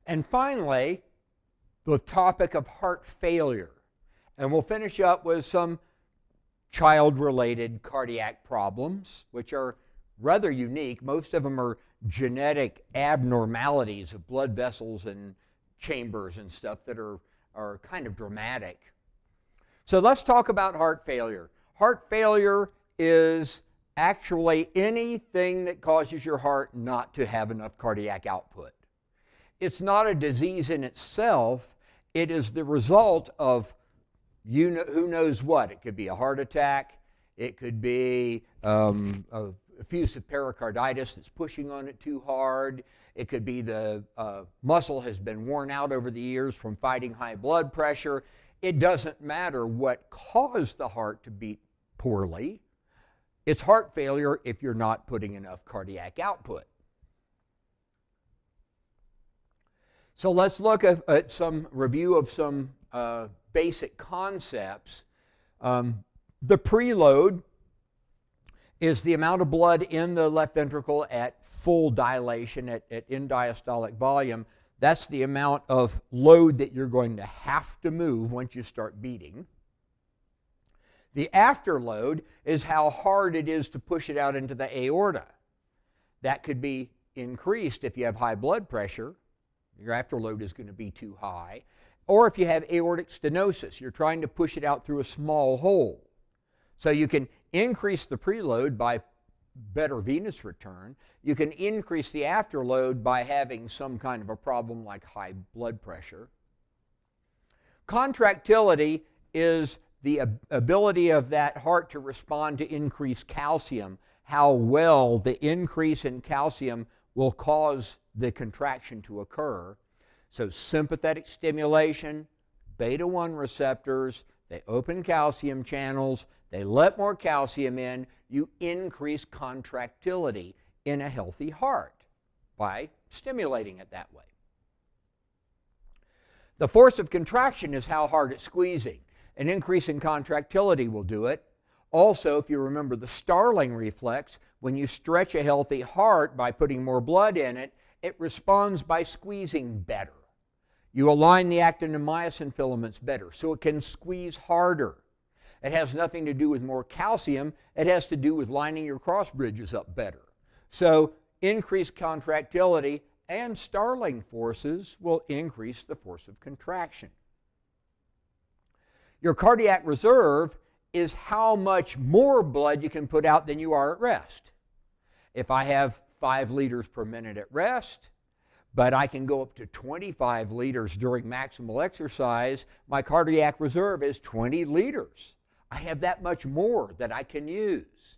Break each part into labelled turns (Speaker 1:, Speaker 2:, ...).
Speaker 1: And finally, the topic of heart failure. And we'll finish up with some child-related cardiac problems, which are rather unique. Most of them are genetic abnormalities of blood vessels and chambers and stuff that are kind of dramatic. So let's talk about heart failure. Heart failure is actually anything that causes your heart not to have enough cardiac output. It's not a disease in itself. It is the result of who knows what. It could be a heart attack. It could be effusive pericarditis that's pushing on it too hard. It could be the muscle has been worn out over the years from fighting high blood pressure. It doesn't matter what caused the heart to beat poorly. It's heart failure if you're not putting enough cardiac output. So let's look at some review of some basic concepts. The preload is the amount of blood in the left ventricle at full dilation, at end diastolic volume. That's the amount of load that you're going to have to move once you start beating. The afterload is how hard it is to push it out into the aorta. That could be increased if you have high blood pressure. Your afterload is going to be too high. Or if you have aortic stenosis, you're trying to push it out through a small hole. So you can increase the preload by better venous return. You can increase the afterload by having some kind of a problem like high blood pressure. Contractility is the ability of that heart to respond to increased calcium, how well the increase in calcium will cause the contraction to occur. So sympathetic stimulation, beta-1 receptors, they open calcium channels, they let more calcium in, you increase contractility in a healthy heart by stimulating it that way. The force of contraction is how hard it's squeezing. An increase in contractility will do it. Also, if you remember the Starling reflex, when you stretch a healthy heart by putting more blood in it, it responds by squeezing better. You align the actin and myosin filaments better, so it can squeeze harder. It has nothing to do with more calcium. It has to do with lining your cross bridges up better. So increased contractility and Starling forces will increase the force of contraction. Your cardiac reserve is how much more blood you can put out than you are at rest. If I have 5 liters per minute at rest, but I can go up to 25 liters during maximal exercise, my cardiac reserve is 20 liters. I have that much more that I can use.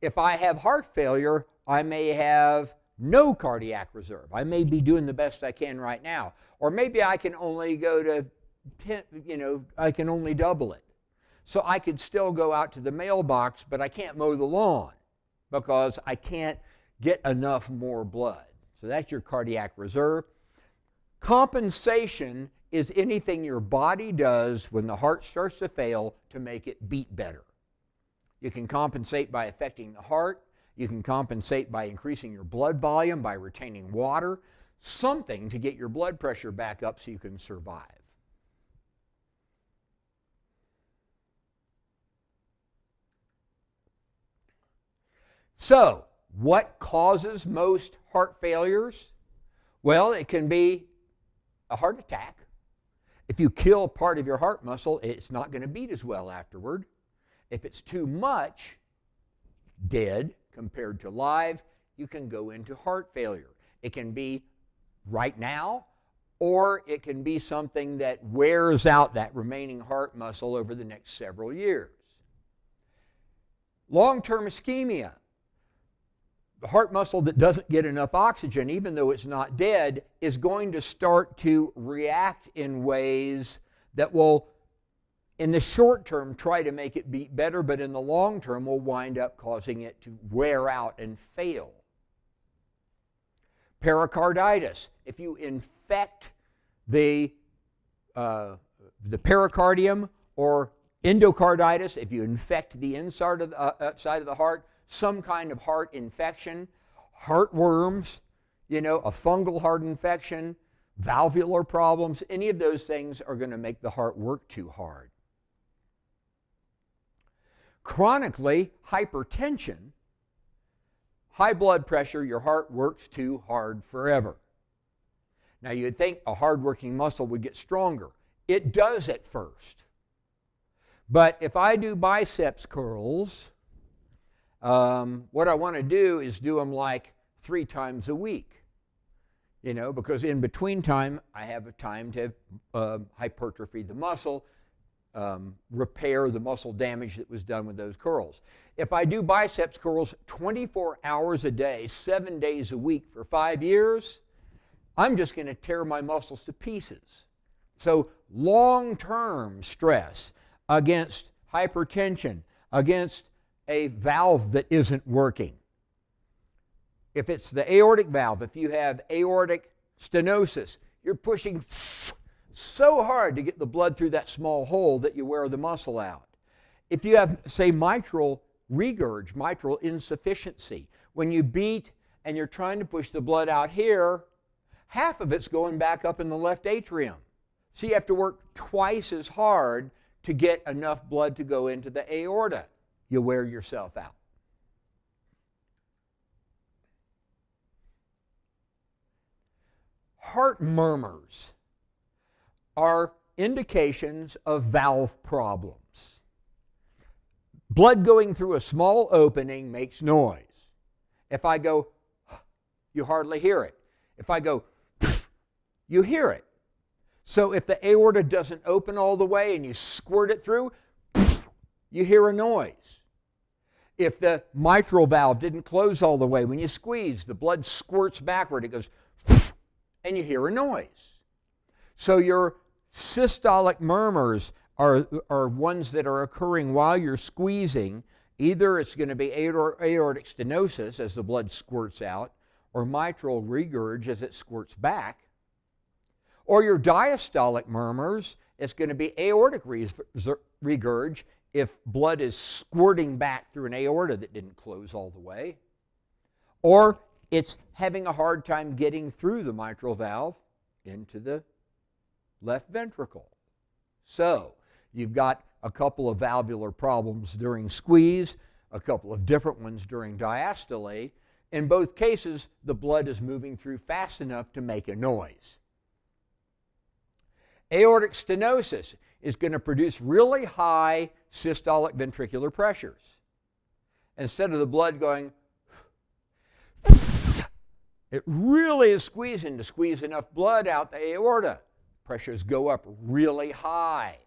Speaker 1: If I have heart failure, I may have no cardiac reserve. I may be doing the best I can right now. Or maybe I can only go to 10, I can only double it. So I could still go out to the mailbox, but I can't mow the lawn because I can't get enough more blood. So that's your cardiac reserve. Compensation is anything your body does when the heart starts to fail to make it beat better. You can compensate by affecting the heart. You can compensate by increasing your blood volume, by retaining water, something to get your blood pressure back up so you can survive. So, what causes most heart failures? Well, it can be a heart attack. If you kill part of your heart muscle, it's not going to beat as well afterward. If it's too much dead compared to live, you can go into heart failure. It can be right now, or it can be something that wears out that remaining heart muscle over the next several years. Long-term ischemia. The heart muscle that doesn't get enough oxygen, even though it's not dead, is going to start to react in ways that will, in the short term, try to make it beat better, but in the long term will wind up causing it to wear out and fail. Pericarditis. If you infect the pericardium, or endocarditis, if you infect the inside of the outside of the heart, some kind of heart infection, heartworms, a fungal heart infection, valvular problems, any of those things are going to make the heart work too hard. Chronically, hypertension, high blood pressure, your heart works too hard forever. Now you'd think a hard-working muscle would get stronger. It does at first. But if I do biceps curls, what I want to do is do them like 3 times a week. You know, because in between time, I have a time to hypertrophy the muscle, repair the muscle damage that was done with those curls. If I do biceps curls 24 hours a day, 7 days a week for 5 years, I'm just going to tear my muscles to pieces. So long-term stress against hypertension, against a valve that isn't working. If it's the aortic valve, if you have aortic stenosis, you're pushing so hard to get the blood through that small hole that you wear the muscle out. If you have, say, mitral regurg, mitral insufficiency, when you beat and you're trying to push the blood out here, half of it's going back up in the left atrium. So you have to work twice as hard to get enough blood to go into the aorta. You wear yourself out. Heart murmurs are indications of valve problems. Blood going through a small opening makes noise. If I go, you hardly hear it. If I go, you hear it. So if the aorta doesn't open all the way and you squirt it through, you hear a noise. If the mitral valve didn't close all the way, when you squeeze, the blood squirts backward, it goes, and you hear a noise. So your systolic murmurs are ones that are occurring while you're squeezing. Either it's going to be aortic stenosis as the blood squirts out, or mitral regurg as it squirts back. Or your diastolic murmurs, it's going to be aortic regurg if blood is squirting back through an aorta that didn't close all the way. Or it's having a hard time getting through the mitral valve into the left ventricle. So you've got a couple of valvular problems during squeeze, a couple of different ones during diastole. In both cases, the blood is moving through fast enough to make a noise. Aortic stenosis is going to produce really high systolic ventricular pressures. Instead of the blood going, it really is squeezing to squeeze enough blood out the aorta. Pressures go up really high.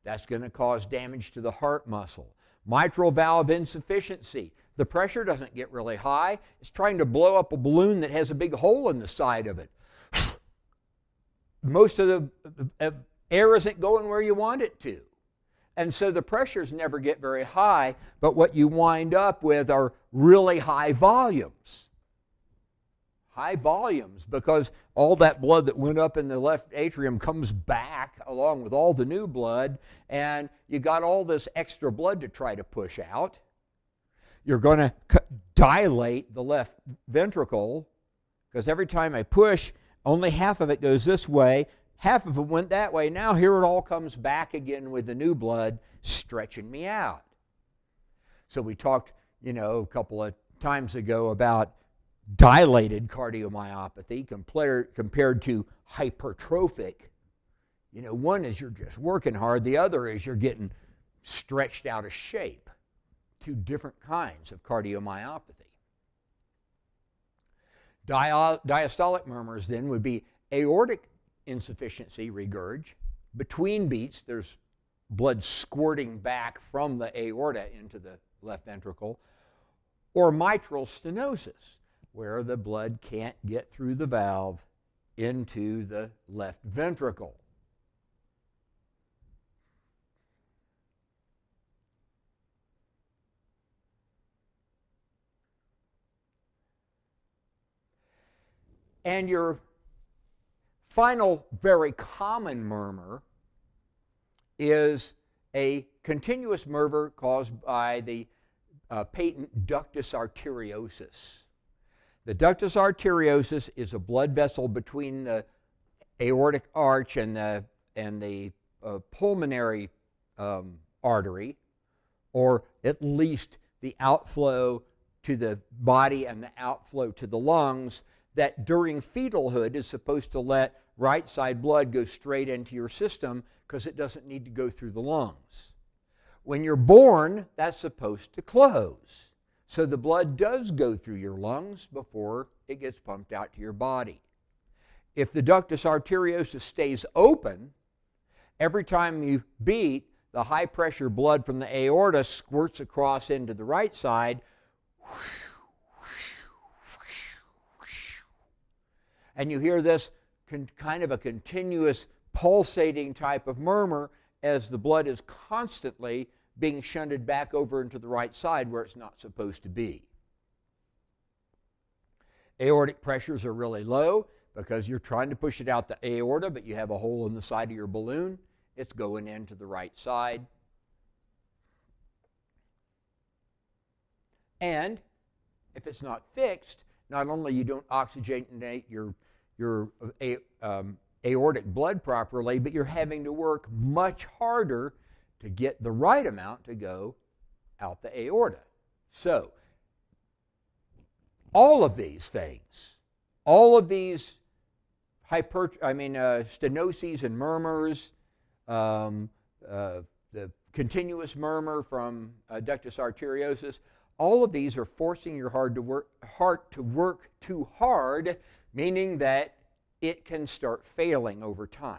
Speaker 1: That's going to cause damage to the heart muscle. Mitral valve insufficiency. The pressure doesn't get really high. It's trying to blow up a balloon that has a big hole in the side of it. Most of the air isn't going where you want it to. And so the pressures never get very high, but what you wind up with are really high volumes. High volumes because all that blood that went up in the left atrium comes back along with all the new blood, and you got all this extra blood to try to push out. You're going to dilate the left ventricle because every time I push, only half of it goes this way, half of it went that way. Now here it all comes back again with the new blood stretching me out. So we talked, a couple of times ago about dilated cardiomyopathy compared to hypertrophic. One is you're just working hard. The other is you're getting stretched out of shape. Two different kinds of cardiomyopathy. Diastolic murmurs then would be aortic insufficiency regurg. Between beats, there's blood squirting back from the aorta into the left ventricle. Or mitral stenosis, where the blood can't get through the valve into the left ventricle. And your final very common murmur is a continuous murmur caused by the patent ductus arteriosus. The ductus arteriosus is a blood vessel between the aortic arch and the pulmonary artery, or at least the outflow to the body and the outflow to the lungs, that during fetalhood is supposed to let right side blood go straight into your system because it doesn't need to go through the lungs. When you're born, that's supposed to close. So the blood does go through your lungs before it gets pumped out to your body. If the ductus arteriosus stays open, every time you beat, the high pressure blood from the aorta squirts across into the right side, and you hear this kind of a continuous pulsating type of murmur as the blood is constantly being shunted back over into the right side where it's not supposed to be. Aortic pressures are really low because you're trying to push it out the aorta, but you have a hole in the side of your balloon. It's going into the right side. And if it's not fixed, not only you don't oxygenate your aortic blood properly, but you're having to work much harder to get the right amount to go out the aorta. So, all of these things, all of these stenoses and murmurs, the continuous murmur from ductus arteriosus, all of these are forcing your heart to work too hard, meaning that it can start failing over time.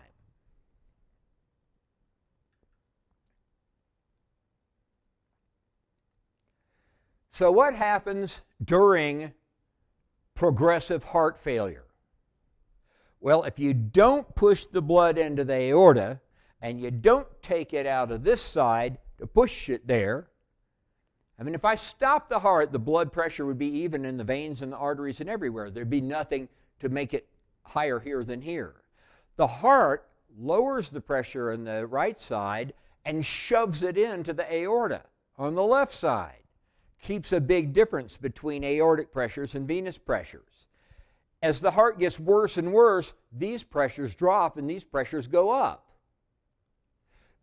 Speaker 1: So what happens during progressive heart failure? Well, if you don't push the blood into the aorta and you don't take it out of this side to push it there, I mean, if I stop the heart, the blood pressure would be even in the veins and the arteries and everywhere. There'd be nothing to make it higher here than here. The heart lowers the pressure on the right side and shoves it into the aorta on the left side. Keeps a big difference between aortic pressures and venous pressures. As the heart gets worse and worse, these pressures drop and these pressures go up.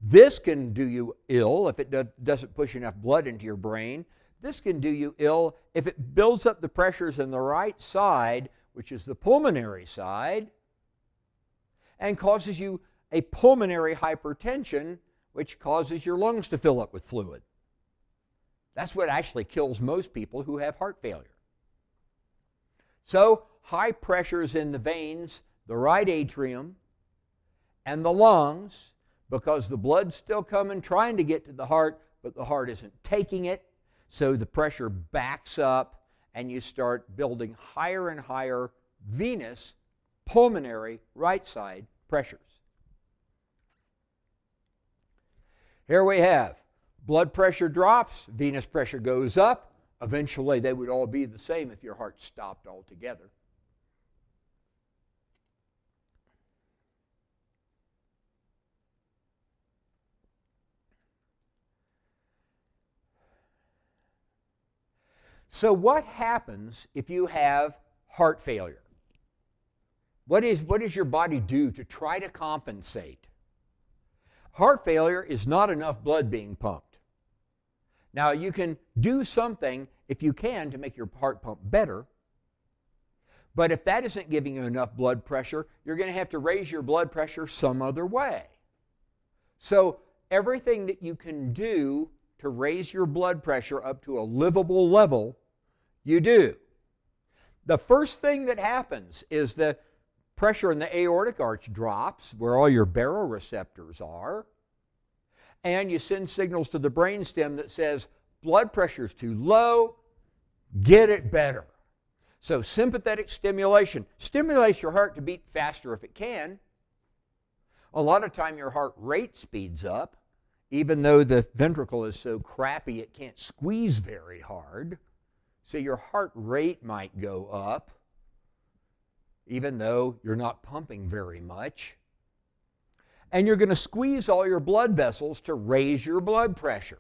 Speaker 1: This can do you ill if it doesn't push enough blood into your brain. This can do you ill if it builds up the pressures in the right side, which is the pulmonary side, and causes you a pulmonary hypertension, which causes your lungs to fill up with fluid. That's what actually kills most people who have heart failure. So, high pressures in the veins, the right atrium, and the lungs, because the blood's still coming, trying to get to the heart, but the heart isn't taking it, so the pressure backs up, and you start building higher and higher venous, pulmonary, right side pressures. Here we have blood pressure drops, venous pressure goes up. Eventually, they would all be the same if your heart stopped altogether. So what happens if you have heart failure? What does your body do to try to compensate? Heart failure is not enough blood being pumped. Now, you can do something, if you can, to make your heart pump better. But if that isn't giving you enough blood pressure, you're going to have to raise your blood pressure some other way. So everything that you can do to raise your blood pressure up to a livable level, you do. The first thing that happens is the pressure in the aortic arch drops, where all your baroreceptors are, and you send signals to the brainstem that says, blood pressure's too low, get it better. So sympathetic stimulation stimulates your heart to beat faster if it can. A lot of time your heart rate speeds up, even though the ventricle is so crappy it can't squeeze very hard. So your heart rate might go up, even though you're not pumping very much. And you're going to squeeze all your blood vessels to raise your blood pressure.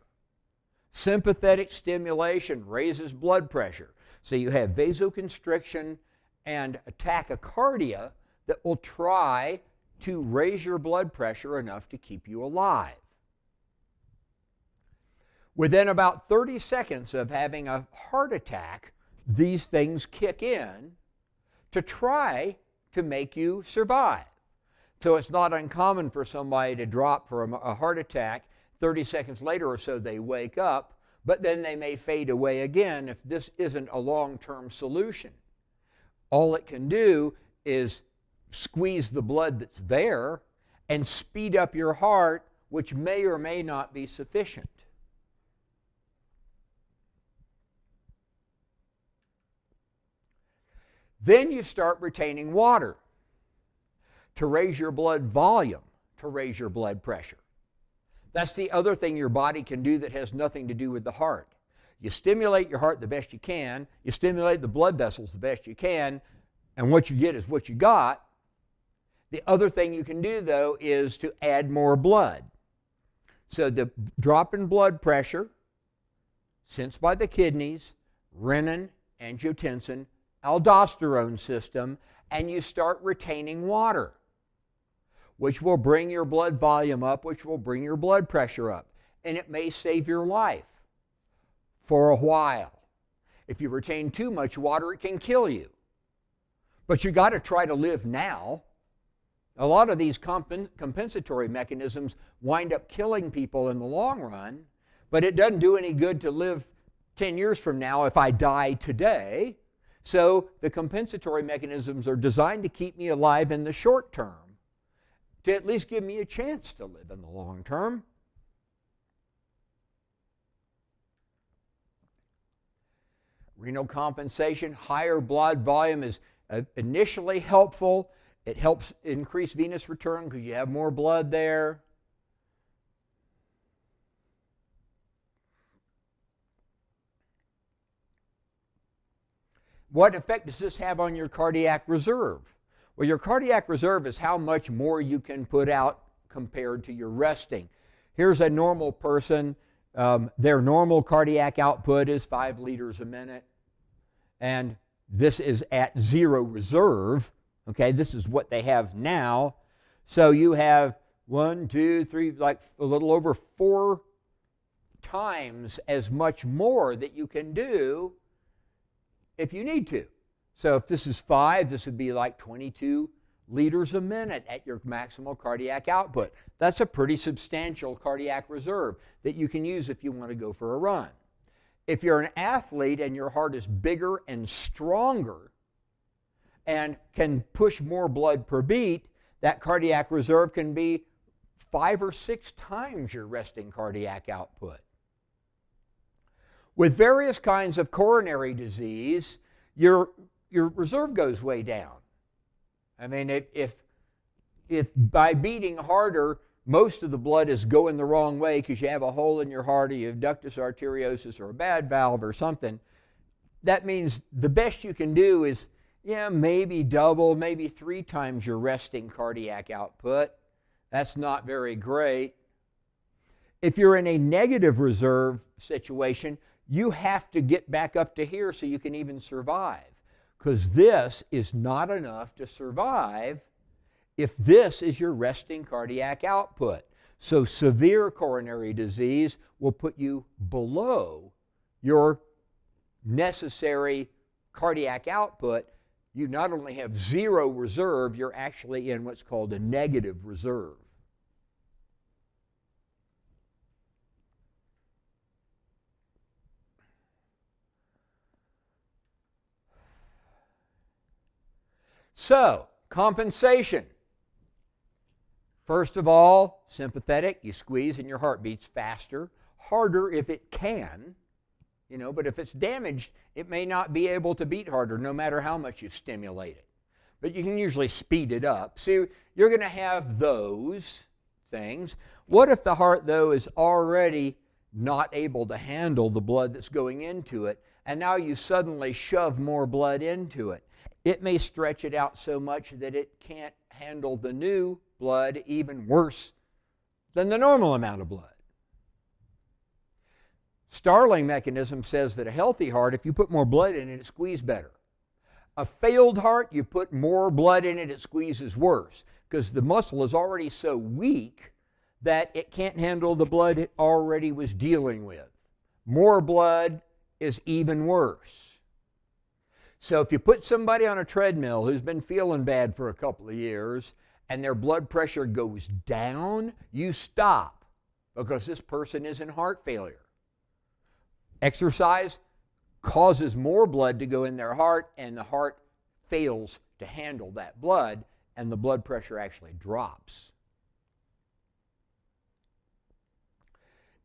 Speaker 1: Sympathetic stimulation raises blood pressure. So you have vasoconstriction and tachycardia that will try to raise your blood pressure enough to keep you alive. Within about 30 seconds of having a heart attack, these things kick in to try to make you survive. So it's not uncommon for somebody to drop from a heart attack. 30 seconds later or so they wake up, but then they may fade away again if this isn't a long-term solution. All it can do is squeeze the blood that's there and speed up your heart, which may or may not be sufficient. Then you start retaining water to raise your blood volume, to raise your blood pressure. That's the other thing your body can do that has nothing to do with the heart. You stimulate your heart the best you can, you stimulate the blood vessels the best you can, and what you get is what you got. The other thing you can do, though, is to add more blood. So the drop in blood pressure, sensed by the kidneys, renin, angiotensin, aldosterone system, and you start retaining water, which will bring your blood volume up, which will bring your blood pressure up. And it may save your life for a while. If you retain too much water, it can kill you. But you got to try to live now. A lot of these compensatory mechanisms wind up killing people in the long run, but it doesn't do any good to live 10 years from now if I die today. So the compensatory mechanisms are designed to keep me alive in the short term, to at least give me a chance to live in the long term. Renal compensation, higher blood volume is initially helpful. It helps increase venous return because you have more blood there. What effect does this have on your cardiac reserve? Well, your cardiac reserve is how much more you can put out compared to your resting. Here's a normal person. Their normal cardiac output is 5 liters a minute. And this is at 0 reserve. Okay, this is what they have now. So you have 1, 2, 3, like a little over 4 times as much more that you can do if you need to. So if this is 5, this would be like 22 liters a minute at your maximal cardiac output. That's a pretty substantial cardiac reserve that you can use if you want to go for a run. If you're an athlete and your heart is bigger and stronger and can push more blood per beat, that cardiac reserve can be 5 or 6 times your resting cardiac output. With various kinds of coronary disease, your reserve goes way down. I mean, if by beating harder, most of the blood is going the wrong way because you have a hole in your heart or you have ductus arteriosus or a bad valve or something, that means the best you can do is, maybe double, maybe 3 times your resting cardiac output. That's not very great. If you're in a negative reserve situation, you have to get back up to here so you can even survive, because this is not enough to survive if this is your resting cardiac output. So severe coronary disease will put you below your necessary cardiac output. You not only have 0 reserve, you're actually in what's called a negative reserve. So, compensation. First of all, sympathetic, you squeeze and your heart beats faster, harder if it can, but if it's damaged, it may not be able to beat harder no matter how much you stimulate it. But you can usually speed it up. So you're going to have those things. What if the heart, though, is already not able to handle the blood that's going into it, and now you suddenly shove more blood into it? It may stretch it out so much that it can't handle the new blood even worse than the normal amount of blood. Starling mechanism says that a healthy heart, if you put more blood in it, it squeezes better. A failed heart, you put more blood in it, it squeezes worse, because the muscle is already so weak that it can't handle the blood it already was dealing with. More blood is even worse. So if you put somebody on a treadmill who's been feeling bad for a couple of years and their blood pressure goes down, you stop because this person is in heart failure. Exercise causes more blood to go in their heart, and the heart fails to handle that blood, and the blood pressure actually drops.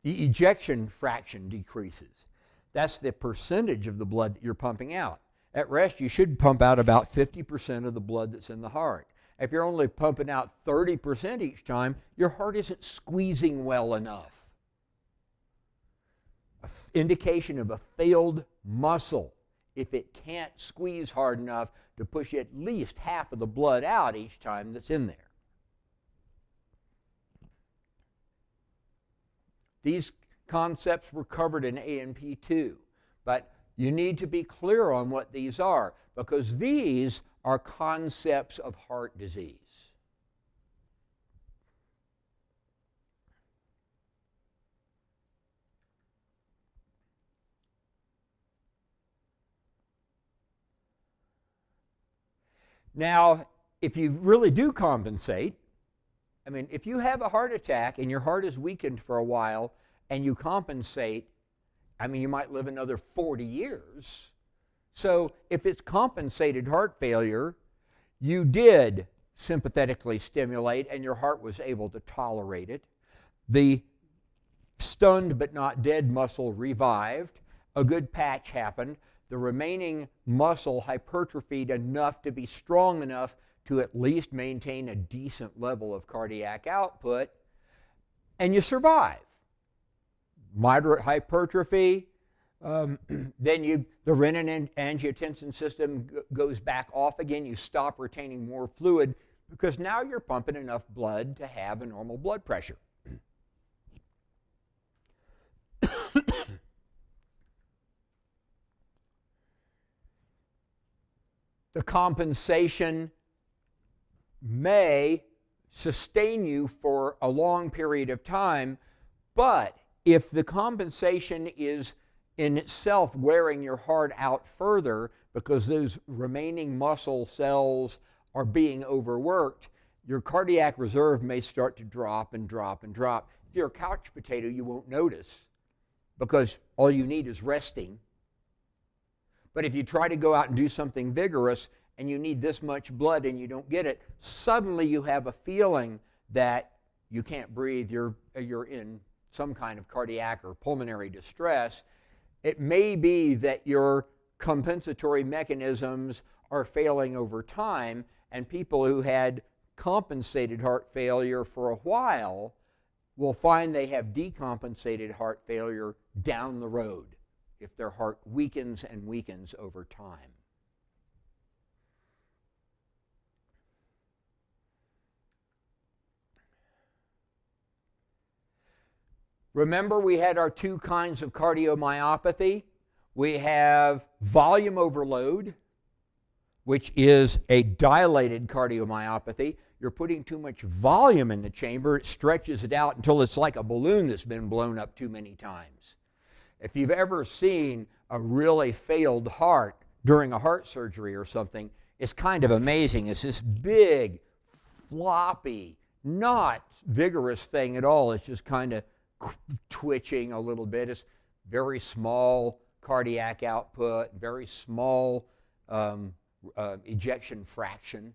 Speaker 1: The ejection fraction decreases. That's the percentage of the blood that you're pumping out. At rest, you should pump out about 50% of the blood that's in the heart. If you're only pumping out 30% each time, your heart isn't squeezing well enough. An indication of a failed muscle if it can't squeeze hard enough to push at least half of the blood out each time that's in there. These concepts were covered in A&P 2, but you need to be clear on what these are, because these are concepts of heart disease. Now, if you really do compensate, I mean, if you have a heart attack and your heart is weakened for a while and you compensate, I mean, you might live another 40 years. So if it's compensated heart failure, you did sympathetically stimulate and your heart was able to tolerate it. The stunned but not dead muscle revived. A good patch happened. The remaining muscle hypertrophied enough to be strong enough to at least maintain a decent level of cardiac output, and you survive. Moderate hypertrophy, then the renin-angiotensin system goes back off again. You stop retaining more fluid because now you're pumping enough blood to have a normal blood pressure. The compensation may sustain you for a long period of time, but if the compensation is in itself wearing your heart out further because those remaining muscle cells are being overworked, your cardiac reserve may start to drop and drop and drop. If you're a couch potato, you won't notice because all you need is resting. But if you try to go out and do something vigorous and you need this much blood and you don't get it, suddenly you have a feeling that you can't breathe, you're in some kind of cardiac or pulmonary distress. It may be that your compensatory mechanisms are failing over time, and people who had compensated heart failure for a while will find they have decompensated heart failure down the road if their heart weakens and weakens over time. Remember, we had our two kinds of cardiomyopathy. We have volume overload, which is a dilated cardiomyopathy. You're putting too much volume in the chamber. It stretches it out until it's like a balloon that's been blown up too many times. If you've ever seen a really failed heart during a heart surgery or something, it's kind of amazing. It's this big, floppy, not vigorous thing at all. It's just kind of twitching a little bit. It's very small cardiac output, very small ejection fraction.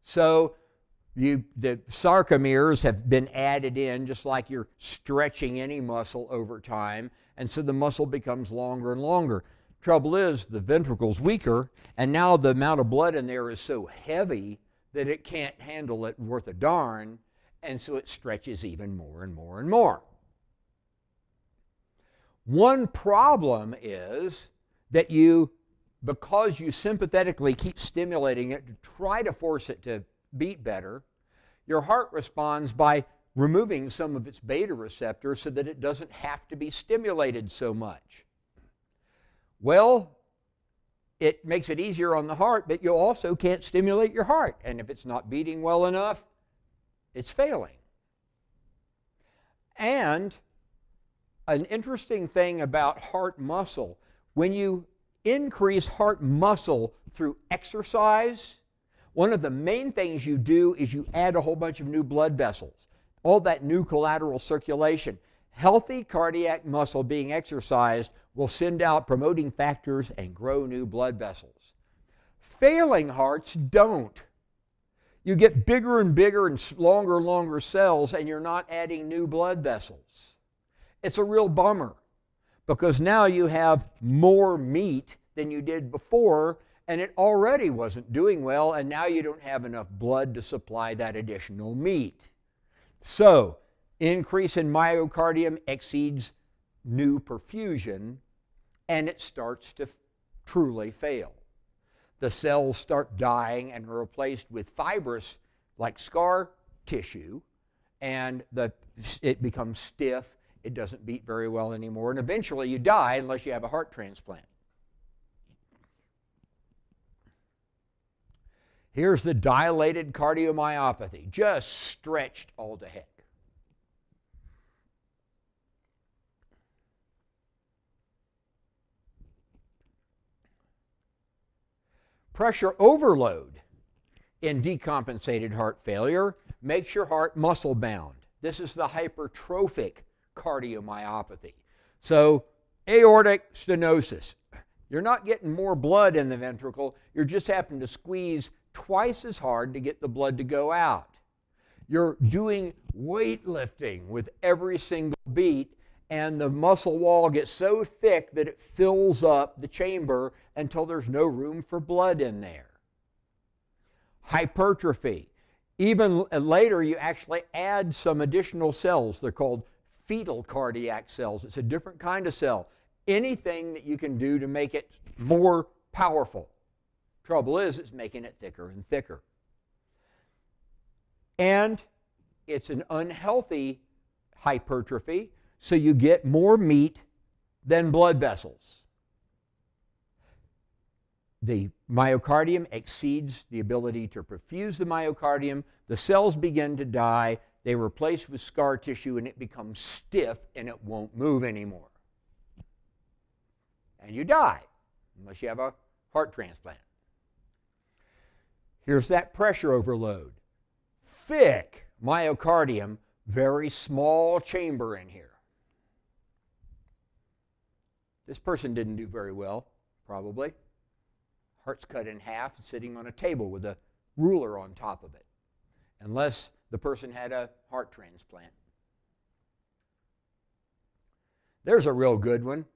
Speaker 1: So the sarcomeres have been added in just like you're stretching any muscle over time, and so the muscle becomes longer and longer. Trouble is, the ventricle's weaker, and now the amount of blood in there is so heavy that it can't handle it worth a darn, and so it stretches even more and more and more. One problem is that because you sympathetically keep stimulating it to try to force it to beat better, your heart responds by removing some of its beta receptors so that it doesn't have to be stimulated so much. Well, it makes it easier on the heart, but you also can't stimulate your heart. And if it's not beating well enough, it's failing. And an interesting thing about heart muscle, when you increase heart muscle through exercise, one of the main things you do is you add a whole bunch of new blood vessels, all that new collateral circulation. Healthy cardiac muscle being exercised will send out promoting factors and grow new blood vessels. Failing hearts don't. You get bigger and bigger and longer cells, and you're not adding new blood vessels. It's a real bummer, because now you have more meat than you did before, and it already wasn't doing well, and now you don't have enough blood to supply that additional meat. So, increase in myocardium exceeds new perfusion, and it starts to truly fail. The cells start dying and are replaced with fibrous, like scar tissue, and it becomes stiff. It doesn't beat very well anymore, and eventually you die unless you have a heart transplant. Here's the dilated cardiomyopathy, just stretched all to heck. Pressure overload in decompensated heart failure makes your heart muscle bound. This is the hypertrophic cardiomyopathy. So, aortic stenosis. You're not getting more blood in the ventricle, you're just having to squeeze twice as hard to get the blood to go out. You're doing weightlifting with every single beat, and the muscle wall gets so thick that it fills up the chamber until there's no room for blood in there. Hypertrophy. Even later, you actually add some additional cells. They're called fetal cardiac cells. It's a different kind of cell. Anything that you can do to make it more powerful. Trouble is, it's making it thicker and thicker. And it's an unhealthy hypertrophy, so you get more meat than blood vessels. The myocardium exceeds the ability to perfuse the myocardium. The cells begin to die. They replace with scar tissue, and it becomes stiff, and it won't move anymore. And you die, unless you have a heart transplant. Here's that pressure overload. Thick myocardium, very small chamber in here. This person didn't do very well, probably. Heart's cut in half and sitting on a table with a ruler on top of it, unless the person had a heart transplant. There's a real good one.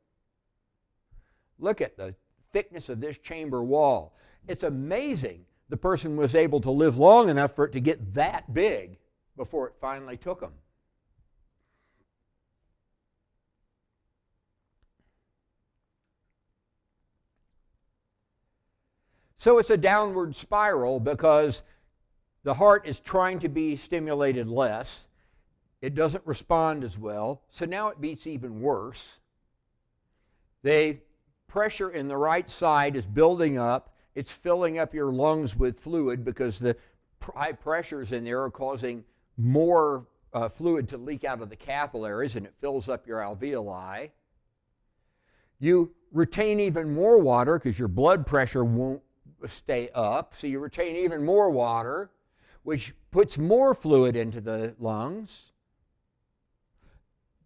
Speaker 1: Look at the thickness of this chamber wall. It's amazing the person was able to live long enough for it to get that big before it finally took them. So it's a downward spiral because the heart is trying to be stimulated less. It doesn't respond as well, so now it beats even worse. The pressure in the right side is building up. It's filling up your lungs with fluid because the high pressures in there are causing more fluid to leak out of the capillaries, and it fills up your alveoli. You retain even more water because your blood pressure won't stay up, so you retain even more water, which puts more fluid into the lungs.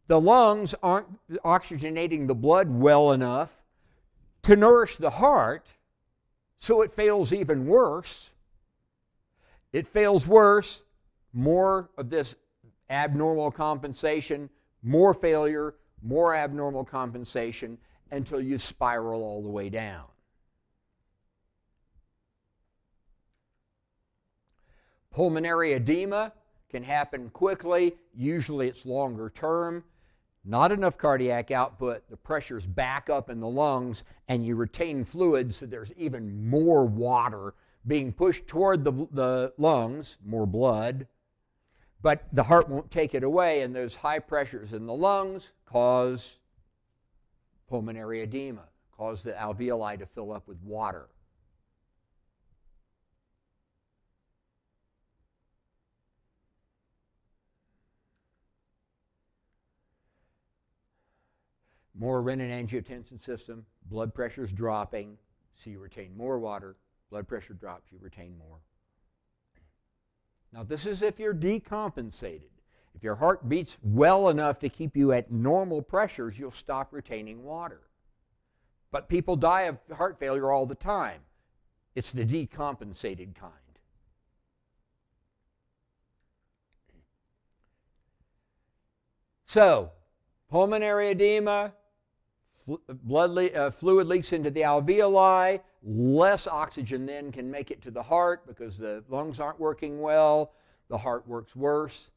Speaker 1: The lungs aren't oxygenating the blood well enough to nourish the heart, so it fails even worse. It fails worse, more of this abnormal compensation, more failure, more abnormal compensation, until you spiral all the way down. Pulmonary edema can happen quickly. Usually it's longer term. Not enough cardiac output. The pressure's back up in the lungs, and you retain fluid, so there's even more water being pushed toward the lungs, more blood. But the heart won't take it away, and those high pressures in the lungs cause pulmonary edema, cause the alveoli to fill up with water. More renin-angiotensin system, blood pressure is dropping, so you retain more water. Blood pressure drops, you retain more. Now this is if you're decompensated. If your heart beats well enough to keep you at normal pressures, you'll stop retaining water. But people die of heart failure all the time. It's the decompensated kind. So, pulmonary edema, fluid leaks into the alveoli, less oxygen then can make it to the heart because the lungs aren't working well, the heart works worse,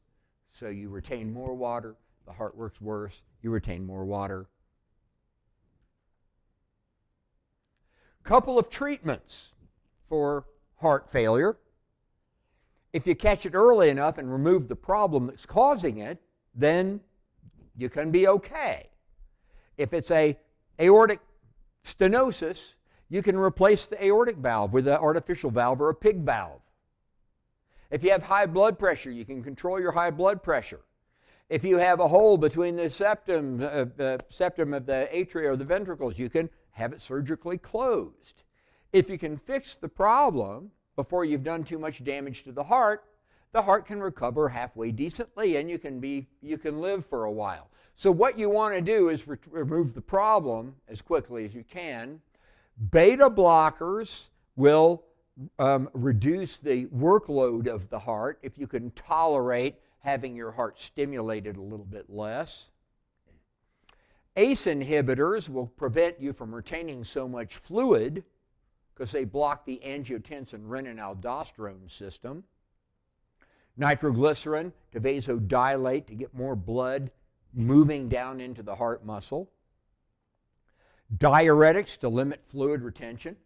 Speaker 1: so you retain more water, the heart works worse, you retain more water. Couple of treatments for heart failure. If you catch it early enough and remove the problem that's causing it, then you can be okay. If it's a aortic stenosis, you can replace the aortic valve with an artificial valve or a pig valve. If you have high blood pressure, you can control your high blood pressure. If you have a hole between the septum of the atria or the ventricles, you can have it surgically closed. If you can fix the problem before you've done too much damage to the heart can recover halfway decently and you can live for a while. So what you want to do is remove the problem as quickly as you can. Beta blockers will reduce the workload of the heart if you can tolerate having your heart stimulated a little bit less. ACE inhibitors will prevent you from retaining so much fluid because they block the angiotensin-renin-aldosterone system. Nitroglycerin to vasodilate to get more blood moving down into the heart muscle. Diuretics to limit fluid retention.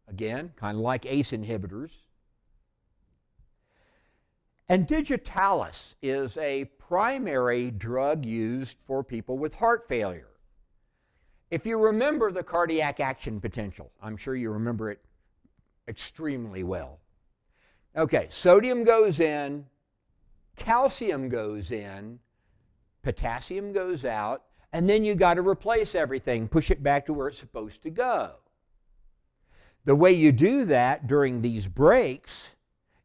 Speaker 1: Again, kind of like ACE inhibitors. And digitalis is a primary drug used for people with heart failure. If you remember the cardiac action potential, I'm sure you remember it extremely well. Okay, sodium goes in, calcium goes in, potassium goes out, and then you got to replace everything, push it back to where it's supposed to go. The way you do that during these breaks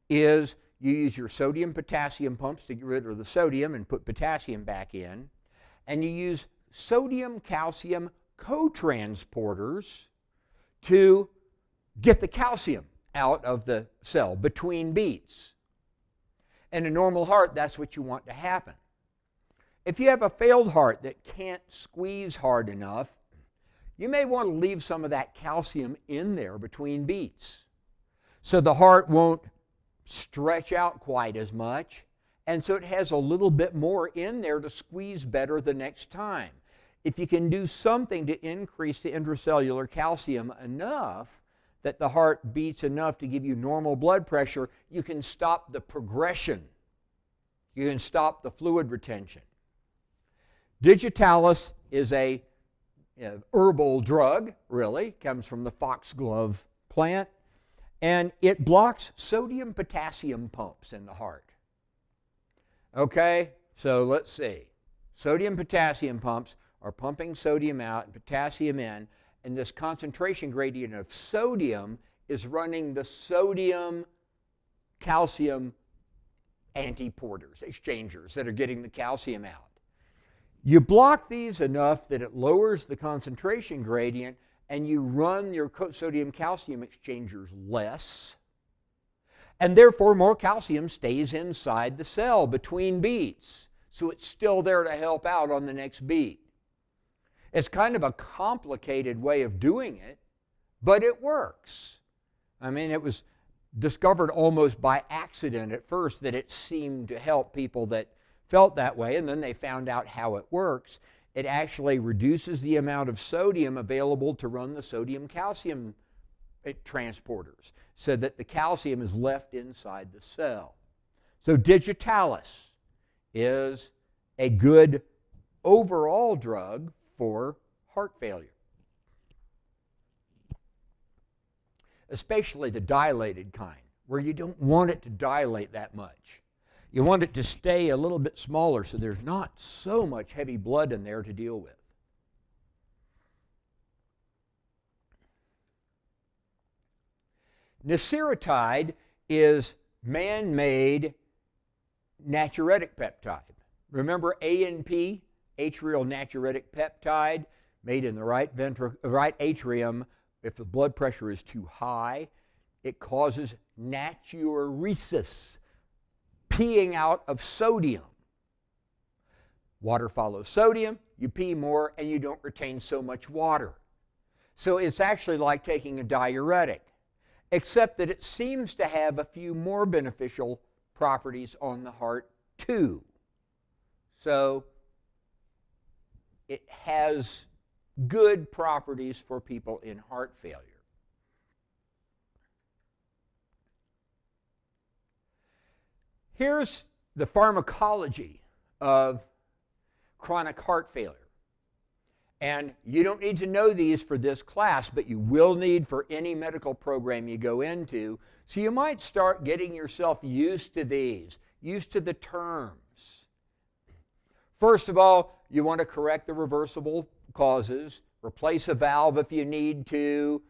Speaker 1: is you use your sodium-potassium pumps to get rid of the sodium and put potassium back in, and you use sodium-calcium cotransporters to get the calcium out of the cell between beats. In a normal heart, that's what you want to happen. If you have a failed heart that can't squeeze hard enough, you may want to leave some of that calcium in there between beats so the heart won't stretch out quite as much, and so it has a little bit more in there to squeeze better the next time. If you can do something to increase the intracellular calcium enough that the heart beats enough to give you normal blood pressure, you can stop the progression. You can stop the fluid retention. Digitalis is a herbal drug, really, comes from the foxglove plant, and it blocks sodium-potassium pumps in the heart. Okay, so let's see. Sodium-potassium pumps are pumping sodium out and potassium in, and this concentration gradient of sodium is running the sodium-calcium antiporters, exchangers that are getting the calcium out. You block these enough that it lowers the concentration gradient, and you run your sodium-calcium exchangers less, and therefore more calcium stays inside the cell between beats, so it's still there to help out on the next beat. It's kind of a complicated way of doing it, but it works. I mean, it was discovered almost by accident at first that it seemed to help people that felt that way, and then they found out how it works. It actually reduces the amount of sodium available to run the sodium-calcium transporters so that the calcium is left inside the cell. So digitalis is a good overall drug for heart failure. especially the dilated kind, where you don't want it to dilate that much. You want it to stay a little bit smaller so there's not so much heavy blood in there to deal with. Nasiritide is man-made natriuretic peptide. Remember ANP, atrial natriuretic peptide, made in the right atrium. If the blood pressure is too high, it causes natriuresis, peeing out of sodium. Water follows sodium, you pee more, and you don't retain so much water. So it's actually like taking a diuretic, except that it seems to have a few more beneficial properties on the heart too. So it has good properties for people in heart failure. Here's the pharmacology of chronic heart failure. And you don't need to know these for this class, but you will need for any medical program you go into. So you might start getting yourself used to these, used to the terms. First of all, you want to correct the reversible causes, replace a valve if you need to,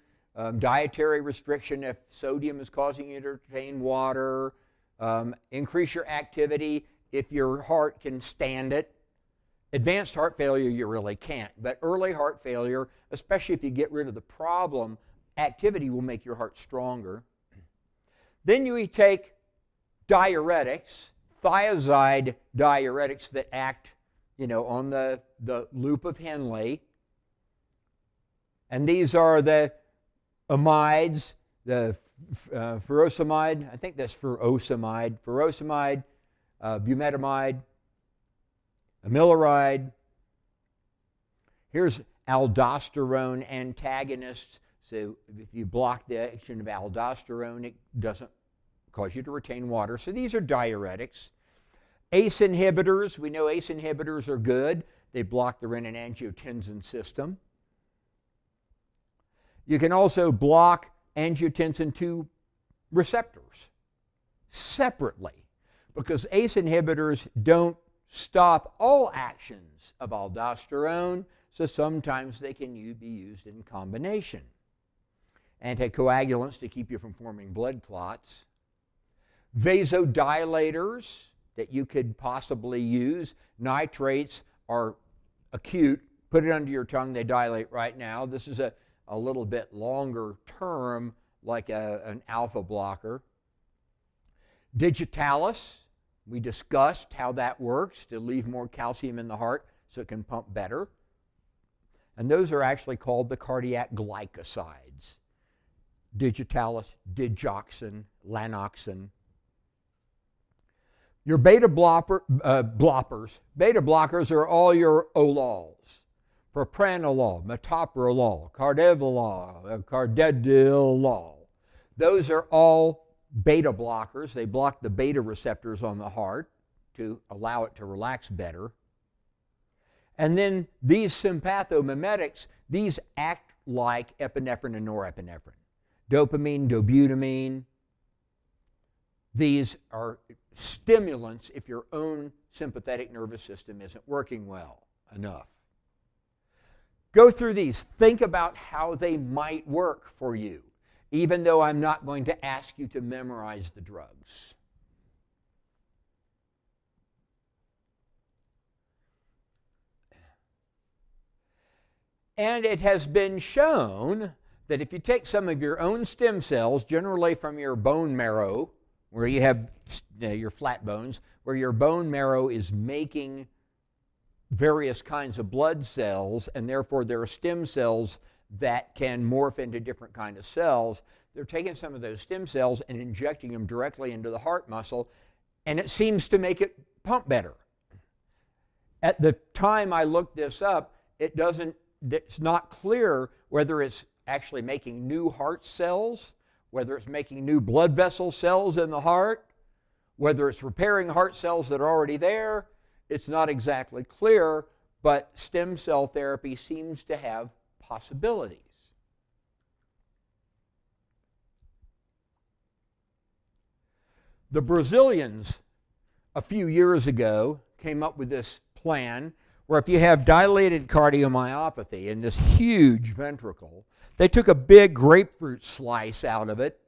Speaker 1: dietary restriction if sodium is causing you to retain water, increase your activity if your heart can stand it. Advanced heart failure, you really can't. But early heart failure, especially if you get rid of the problem, activity will make your heart stronger. Then you take diuretics, thiazide diuretics that act, on the loop of Henle. And these are the amides, the furosemide, I think that's furosemide, bumetamide, amiloride. Here's aldosterone antagonists. So if you block the action of aldosterone, it doesn't cause you to retain water. So these are diuretics. ACE inhibitors, we know ACE inhibitors are good. They block the renin-angiotensin system. You can also block angiotensin II receptors separately, because ACE inhibitors don't stop all actions of aldosterone, so sometimes they can be used in combination. Anticoagulants to keep you from forming blood clots. Vasodilators that you could possibly use. Nitrates are acute. Put it under your tongue, they dilate right now. This is a little bit longer term, like an alpha blocker. Digitalis, we discussed how that works to leave more calcium in the heart so it can pump better. And those are actually called the cardiac glycosides. Digitalis, digoxin, lanoxin. Your beta blockers. Beta blockers are all your olols. Propranolol, metoprolol, carvedilol. Those are all beta blockers. They block the beta receptors on the heart to allow it to relax better. And then these sympathomimetics, these act like epinephrine and norepinephrine. Dopamine, dobutamine. These are stimulants if your own sympathetic nervous system isn't working well enough. Go through these. Think about how they might work for you, even though I'm not going to ask you to memorize the drugs. And it has been shown that if you take some of your own stem cells, generally from your bone marrow, where you have your flat bones, where your bone marrow is making various kinds of blood cells, and therefore there are stem cells that can morph into different kinds of cells. They're taking some of those stem cells and injecting them directly into the heart muscle, and it seems to make it pump better. At the time I looked this up, it's not clear whether it's actually making new heart cells, whether it's making new blood vessel cells in the heart, whether it's repairing heart cells that are already there. It's not exactly clear, but stem cell therapy seems to have possibilities. The Brazilians, a few years ago, came up with this plan where if you have dilated cardiomyopathy in this huge ventricle, they took a big grapefruit slice out of it,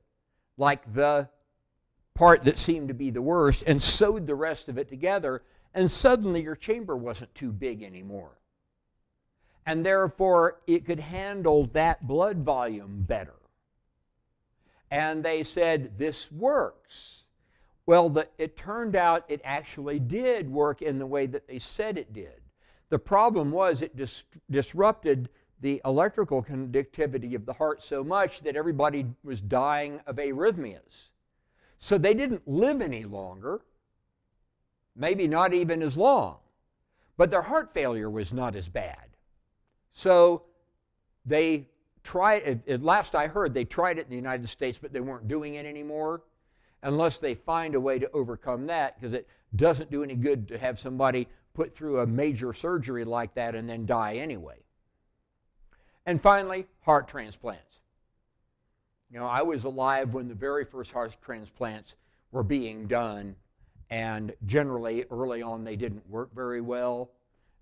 Speaker 1: like the part that seemed to be the worst, and sewed the rest of it together, and suddenly your chamber wasn't too big anymore. And therefore, it could handle that blood volume better. And they said, this works. Well, it turned out it actually did work in the way that they said it did. The problem was it disrupted the electrical conductivity of the heart so much that everybody was dying of arrhythmias. So they didn't live any longer, maybe not even as long, but their heart failure was not as bad. So they tried, at last I heard, they tried it in the United States, but they weren't doing it anymore unless they find a way to overcome that, because it doesn't do any good to have somebody put through a major surgery like that and then die anyway. And finally, heart transplants. You know, I was alive when the very first heart transplants were being done, and generally early on they didn't work very well.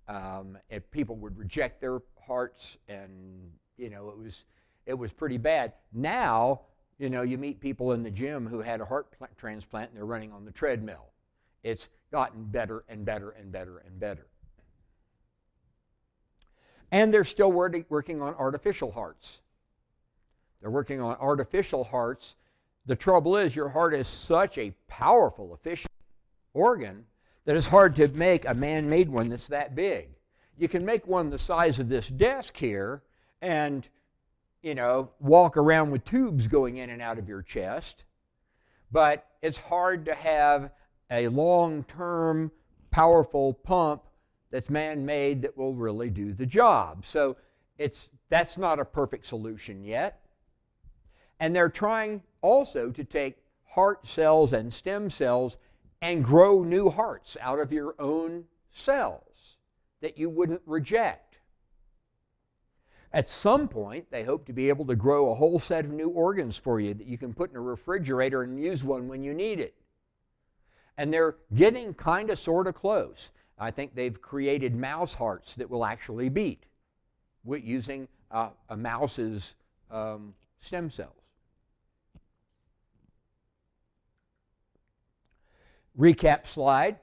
Speaker 1: And people would reject their hearts, and you know, it was pretty bad. Now, you know, you meet people in the gym who had a heart transplant and they're running on the treadmill. It's gotten better and better and better and better. And they're still working on artificial hearts. They're working on artificial hearts. The trouble is, your heart is such a powerful, efficient organ that it's hard to make a man-made one that's that big. You can make one the size of this desk here and, you know, walk around with tubes going in and out of your chest, but it's hard to have a long-term, powerful pump that's man-made that will really do the job. So that's not a perfect solution yet. And they're trying also to take heart cells and stem cells and grow new hearts out of your own cells that you wouldn't reject. At some point, they hope to be able to grow a whole set of new organs for you that you can put in a refrigerator and use one when you need it. And they're getting kind of sort of close. I think they've created mouse hearts that will actually beat using a mouse's stem cells. Recap slide.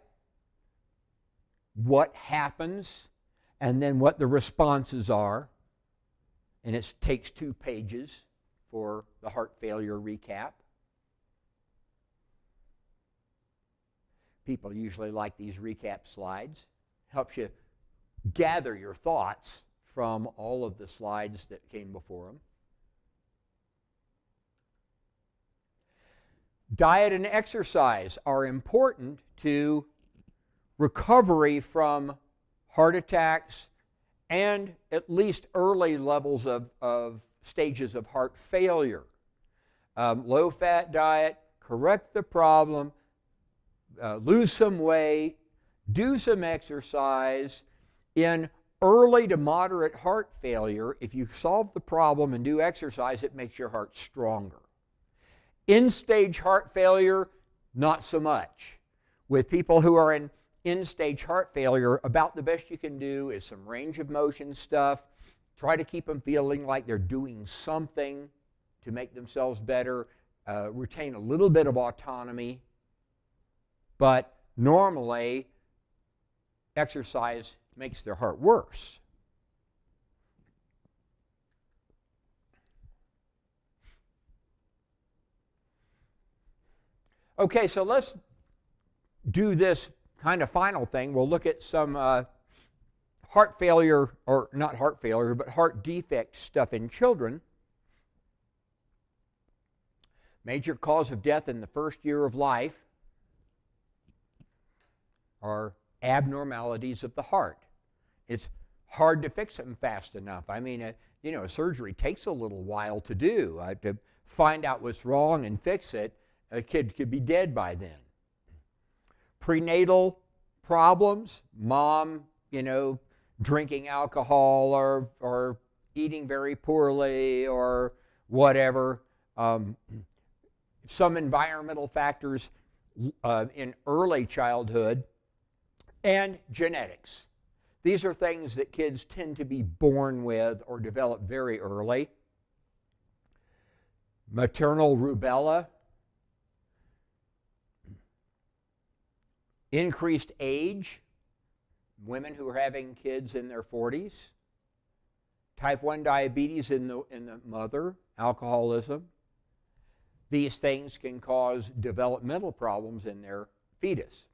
Speaker 1: What happens and then what the responses are. And it takes 2 pages for the heart failure recap. People usually like these recap slides. Helps you gather your thoughts from all of the slides that came before them. Diet and exercise are important to recovery from heart attacks and at least early levels of stages of heart failure. Low-fat diet, correct the problem, lose some weight, do some exercise. In early to moderate heart failure, if you solve the problem and do exercise, it makes your heart stronger. In-stage heart failure, not so much. With people who are in end-stage heart failure, about the best you can do is some range of motion stuff. Try to keep them feeling like they're doing something to make themselves better, retain a little bit of autonomy. But normally, exercise makes their heart worse. Okay, so let's do this kind of final thing. We'll look at some heart failure, or not heart failure, but heart defect stuff in children. Major cause of death in the first year of life are abnormalities of the heart. It's hard to fix them fast enough. I mean, you know, surgery takes a little while to do. To find out what's wrong and fix it, a kid could be dead by then. Prenatal problems, mom, you know, drinking alcohol or eating very poorly or whatever. Some environmental factors. in early childhood, and genetics. These are things that kids tend to be born with or develop very early. Maternal rubella, increased age, women who are having kids in their 40s, type 1 diabetes in the mother, alcoholism. These things can cause developmental problems in their fetus.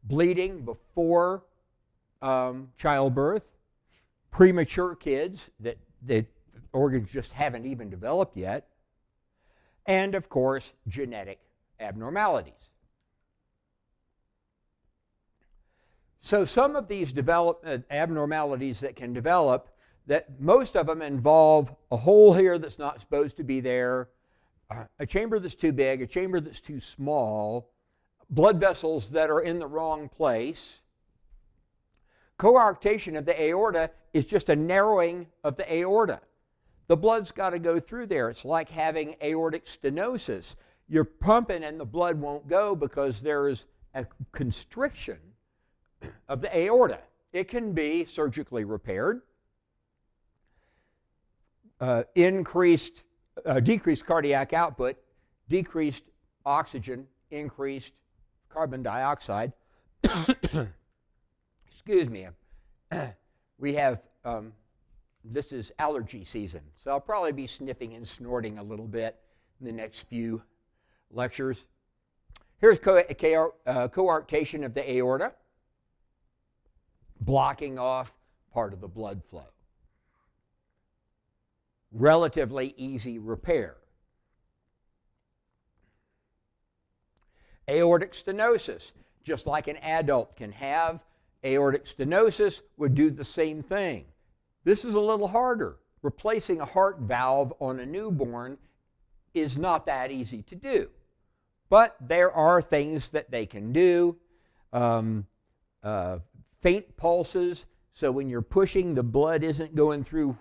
Speaker 1: Bleeding before childbirth, premature kids that the organs just haven't even developed yet, and of course, genetic abnormalities. So some of these abnormalities that can develop, that most of them involve a hole here that's not supposed to be there, a chamber that's too big, a chamber that's too small, blood vessels that are in the wrong place. Coarctation of the aorta is just a narrowing of the aorta. The blood's got to go through there. It's like having aortic stenosis. You're pumping and the blood won't go because there's a constriction of the aorta. It can be surgically repaired. Decreased cardiac output, decreased oxygen, increased carbon dioxide. Excuse me. We have, this is allergy season, so I'll probably be sniffing and snorting a little bit in the next few lectures. Here's coarctation of the aorta, blocking off part of the blood flow. Relatively easy repair. Aortic stenosis, just like an adult can have, aortic stenosis would do the same thing. This is a little harder. Replacing a heart valve on a newborn is not that easy to do. But there are things that they can do. Faint pulses, so when you're pushing, the blood isn't going through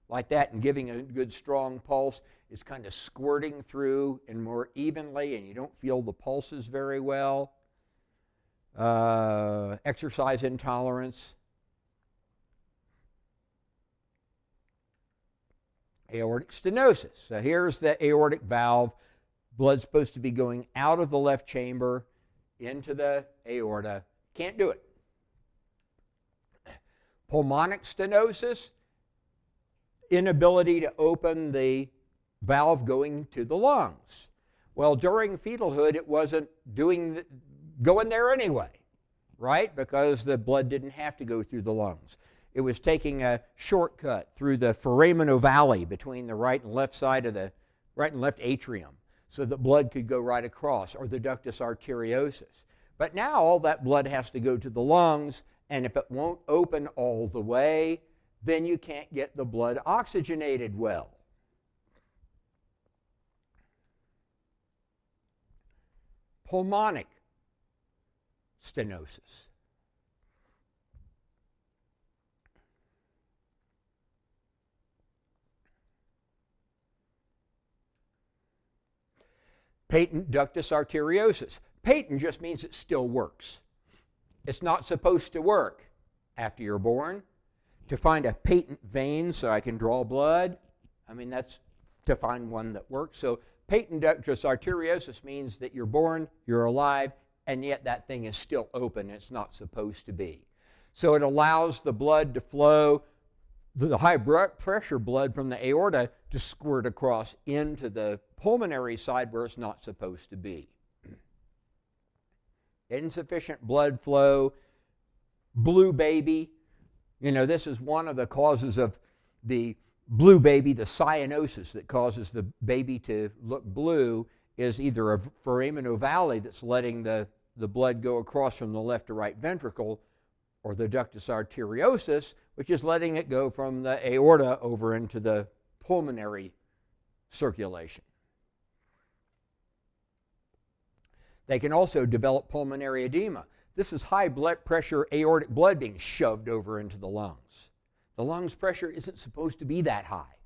Speaker 1: like that and giving a good strong pulse. It's kind of squirting through and more evenly, and you don't feel the pulses very well. Exercise intolerance. Aortic stenosis. So here's the aortic valve. Blood's supposed to be going out of the left chamber into the aorta. Can't do it. Pulmonic stenosis, inability to open the valve going to the lungs. Well, during fetalhood, it wasn't going there anyway, right? Because the blood didn't have to go through the lungs. It was taking a shortcut through the foramen ovale between the right and left side of the right and left atrium, so that blood could go right across, or the ductus arteriosus. But now all that blood has to go to the lungs, and if it won't open all the way, then you can't get the blood oxygenated well. Pulmonic stenosis. Patent ductus arteriosus. Patent just means it still works. It's not supposed to work after you're born. To find a patent vein so I can draw blood, I mean, that's to find one that works. So patent ductus arteriosus means that you're born, you're alive, and yet that thing is still open. It's not supposed to be. So it allows the blood to flow, the high pressure blood from the aorta to squirt across into the pulmonary side where it's not supposed to be. Insufficient blood flow, blue baby. You know, this is one of the causes of the blue baby, the cyanosis that causes the baby to look blue, is either a foramen ovale that's letting the blood go across from the left to right ventricle, or the ductus arteriosus, which is letting it go from the aorta over into the pulmonary circulation. They can also develop pulmonary edema. This is high blood pressure aortic blood being shoved over into the lungs. The lungs pressure isn't supposed to be that high.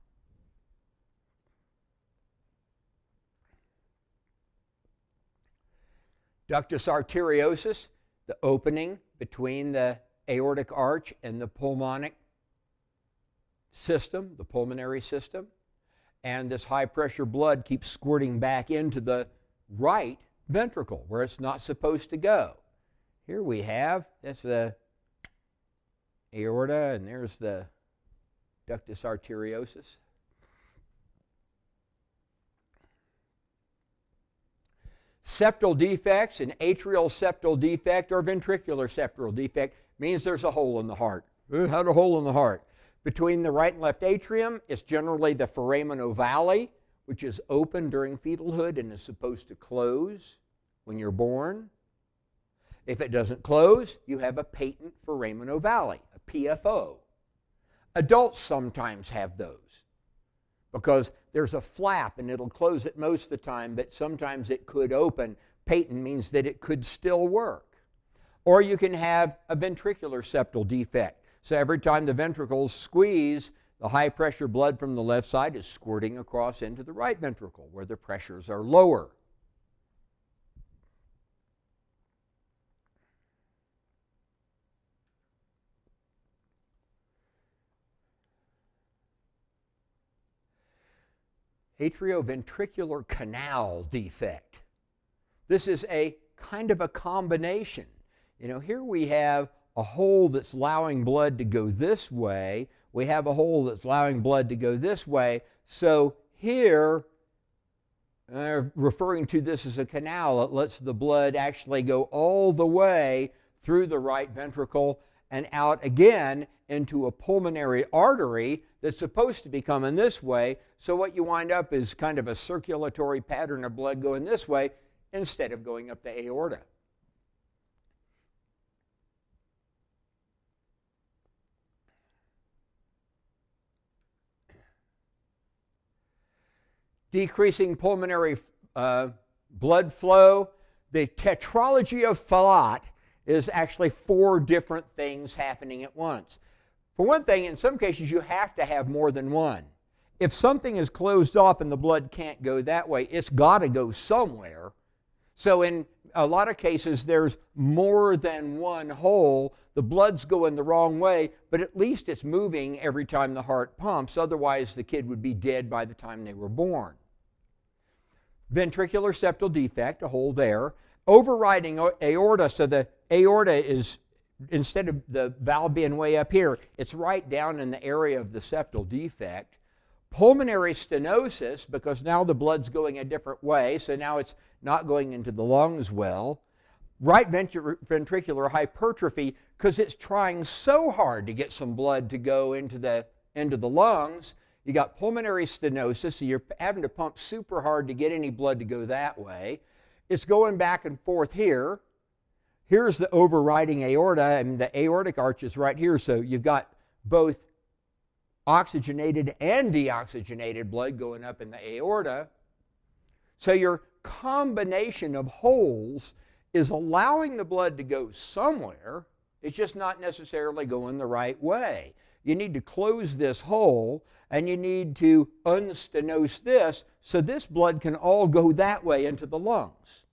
Speaker 1: Ductus arteriosus, the opening between the aortic arch and the pulmonic system, the pulmonary system. And this high pressure blood keeps squirting back into the right ventricle where it's not supposed to go. Here we have, that's the aorta, and there's the ductus arteriosus. Septal defects, an atrial septal defect or ventricular septal defect means there's a hole in the heart. It had a hole in the heart. Between the right and left atrium, it's generally the foramen ovale, which is open during fetalhood and is supposed to close when you're born. If it doesn't close, you have a patent foramen ovale, a PFO. Adults sometimes have those because there's a flap and it'll close it most of the time, but sometimes it could open. Patent means that it could still work. Or you can have a ventricular septal defect. So every time the ventricles squeeze, the high pressure blood from the left side is squirting across into the right ventricle where the pressures are lower. Atrioventricular canal defect. This is a kind of a combination. You know, here we have a hole that's allowing blood to go this way. We have a hole that's allowing blood to go this way. So here, referring to this as a canal, it lets the blood actually go all the way through the right ventricle and out again into a pulmonary artery that's supposed to be coming this way. So what you wind up is kind of a circulatory pattern of blood going this way instead of going up the aorta. Decreasing pulmonary blood flow. The Tetralogy of Fallot is actually 4 different things happening at once. For one thing, in some cases you have to have more than one. If something is closed off and the blood can't go that way, it's got to go somewhere. So in a lot of cases there's more than one hole. The blood's going the wrong way, but at least it's moving every time the heart pumps. Otherwise the kid would be dead by the time they were born. Ventricular septal defect, a hole there. Overriding aorta, so the aorta is, instead of the valve being way up here, it's right down in the area of the septal defect. Pulmonary stenosis, because now the blood's going a different way, so now it's not going into the lungs well. Right ventricular hypertrophy, because it's trying so hard to get some blood to go into the lungs. You got pulmonary stenosis, so you're having to pump super hard to get any blood to go that way. It's going back and forth here. Here's the overriding aorta, and the aortic arch is right here, so you've got both oxygenated and deoxygenated blood going up in the aorta. So your combination of holes is allowing the blood to go somewhere. It's just not necessarily going the right way. You need to close this hole, and you need to unstenose this so this blood can all go that way into the lungs.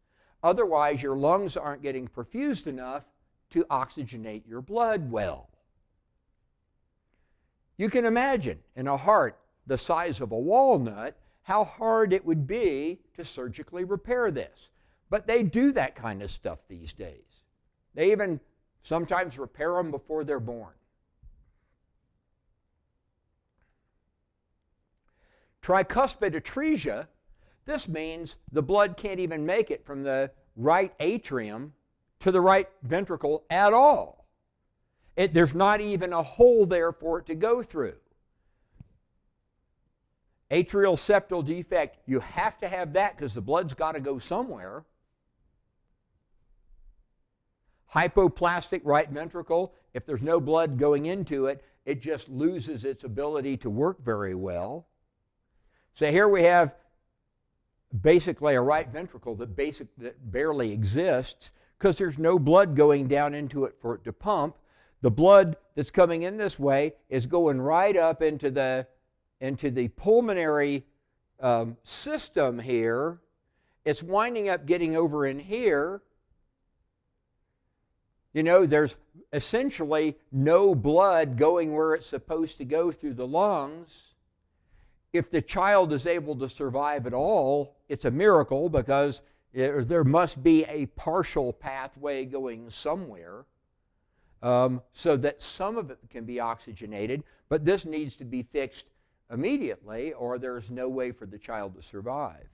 Speaker 1: Otherwise, your lungs aren't getting perfused enough to oxygenate your blood well. You can imagine in a heart the size of a walnut how hard it would be to surgically repair this. But they do that kind of stuff these days. They even sometimes repair them before they're born. Tricuspid atresia, this means the blood can't even make it from the right atrium to the right ventricle at all. There's not even a hole there for it to go through. Atrial septal defect, you have to have that because the blood's got to go somewhere. Hypoplastic right ventricle, if there's no blood going into it, it just loses its ability to work very well. So here we have basically a right ventricle that barely exists because there's no blood going down into it for it to pump. The blood that's coming in this way is going right up into the pulmonary system here. It's winding up getting over in here, there's essentially no blood going where it's supposed to go through the lungs. If the child is able to survive at all, it's a miracle, because there must be a partial pathway going somewhere, so that some of it can be oxygenated, but this needs to be fixed immediately, or there's no way for the child to survive.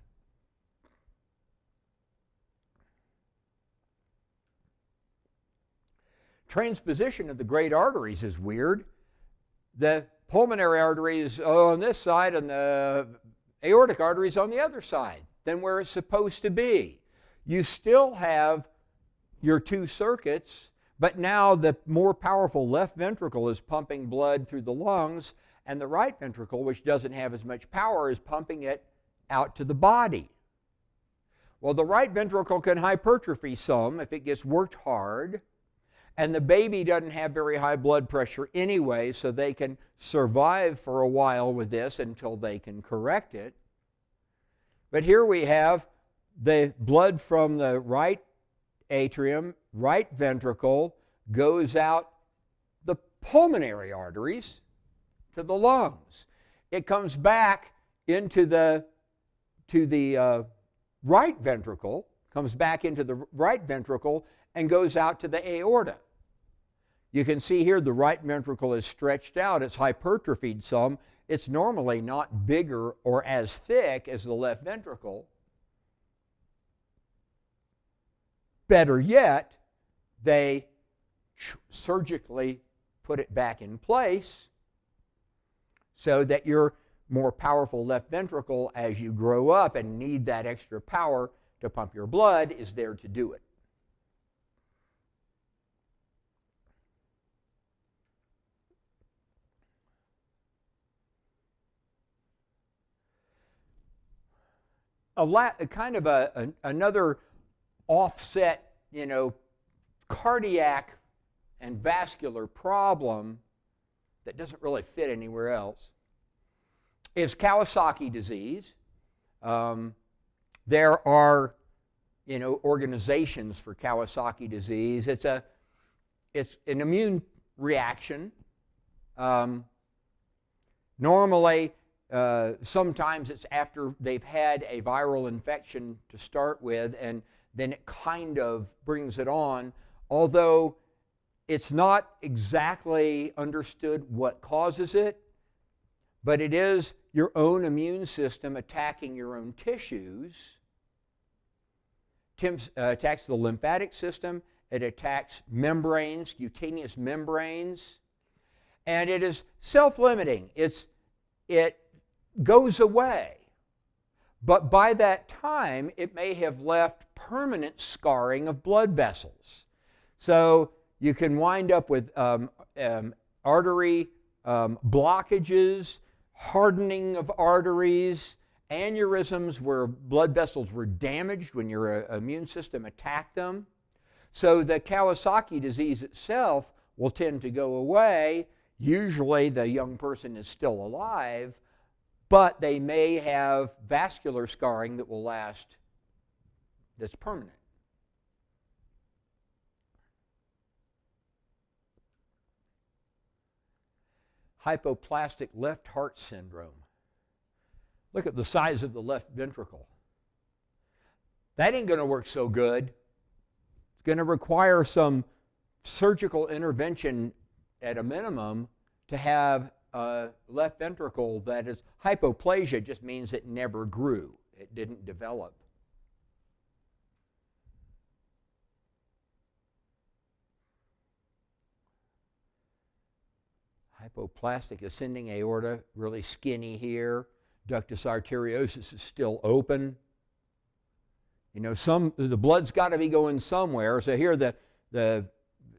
Speaker 1: Transposition of the great arteries is weird. The pulmonary arteries on this side and the aortic arteries on the other side than where it's supposed to be. You still have your two circuits, but now the more powerful left ventricle is pumping blood through the lungs, and the right ventricle, which doesn't have as much power, is pumping it out to the body. Well, the right ventricle can hypertrophy some if it gets worked hard, and the baby doesn't have very high blood pressure anyway, so they can survive for a while with this until they can correct it. But here we have the blood from the right atrium, right ventricle, goes out the pulmonary arteries to the lungs. It comes back into the right ventricle, and goes out to the aorta. You can see here the right ventricle is stretched out. It's hypertrophied some. It's normally not bigger or as thick as the left ventricle. Better yet, they surgically put it back in place so that your more powerful left ventricle, as you grow up and need that extra power to pump your blood, is there to do it. Another offset, cardiac and vascular problem that doesn't really fit anywhere else is Kawasaki disease. There are, organizations for Kawasaki disease. It's an immune reaction. Normally, sometimes it's after they've had a viral infection to start with, and then it kind of brings it on, although it's not exactly understood what causes it, but it is your own immune system attacking your own tissues. It attacks the lymphatic system, it attacks membranes, cutaneous membranes, and it is self-limiting. It goes away. But by that time, it may have left permanent scarring of blood vessels. So you can wind up with artery blockages, hardening of arteries, aneurysms where blood vessels were damaged when your immune system attacked them. So the Kawasaki disease itself will tend to go away. Usually the young person is still alive, but they may have vascular scarring that will last, that's permanent. Hypoplastic left heart syndrome. Look at the size of the left ventricle. That ain't going to work so good. It's going to require some surgical intervention at a minimum to have a left ventricle that is hypoplasia. Just means it never grew. It didn't develop. Hypoplastic ascending aorta, really skinny here. Ductus arteriosus is still open. The blood's got to be going somewhere. So here the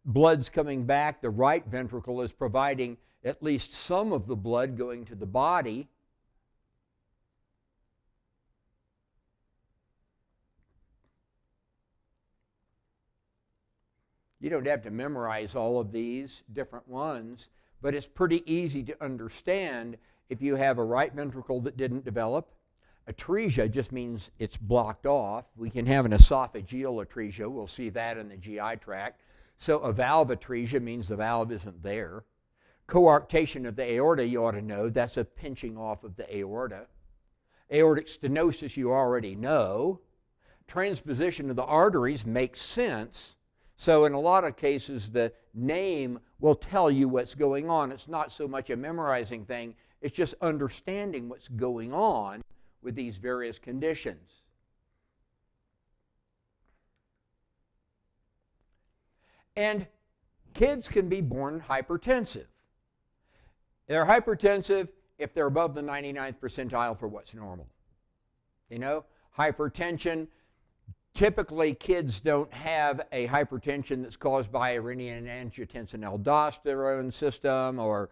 Speaker 1: blood's coming back. The right ventricle is providing at least some of the blood going to the body. You don't have to memorize all of these different ones, but it's pretty easy to understand if you have a right ventricle that didn't develop. Atresia just means it's blocked off. We can have an esophageal atresia. We'll see that in the GI tract. So a valve atresia means the valve isn't there. Coarctation of the aorta, you ought to know, that's a pinching off of the aorta. Aortic stenosis, you already know. Transposition of the arteries makes sense. So in a lot of cases, the name will tell you what's going on. It's not so much a memorizing thing, it's just understanding what's going on with these various conditions. And kids can be born hypertensive. They're hypertensive if they're above the 99th percentile for what's normal. You know, hypertension, typically kids don't have a hypertension that's caused by a renin-angiotensin-aldosterone system or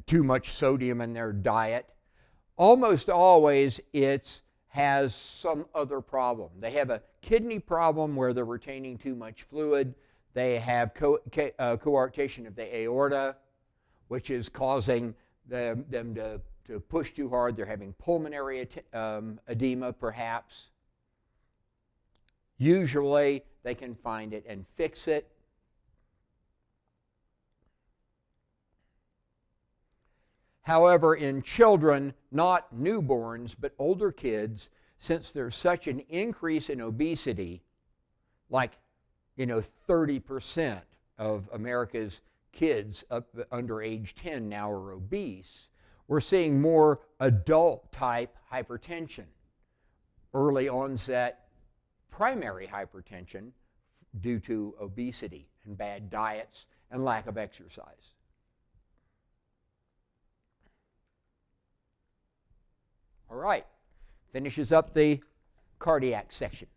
Speaker 1: too much sodium in their diet. Almost always it has some other problem. They have a kidney problem where they're retaining too much fluid. They have coarctation of the aorta, which is causing them to push too hard. They're having pulmonary edema, perhaps. Usually, they can find it and fix it. However, in children, not newborns, but older kids, since there's such an increase in obesity, like 30% of America's kids up under age 10 now are obese, we're seeing more adult-type hypertension, early onset primary hypertension due to obesity and bad diets and lack of exercise. All right, finishes up the cardiac section.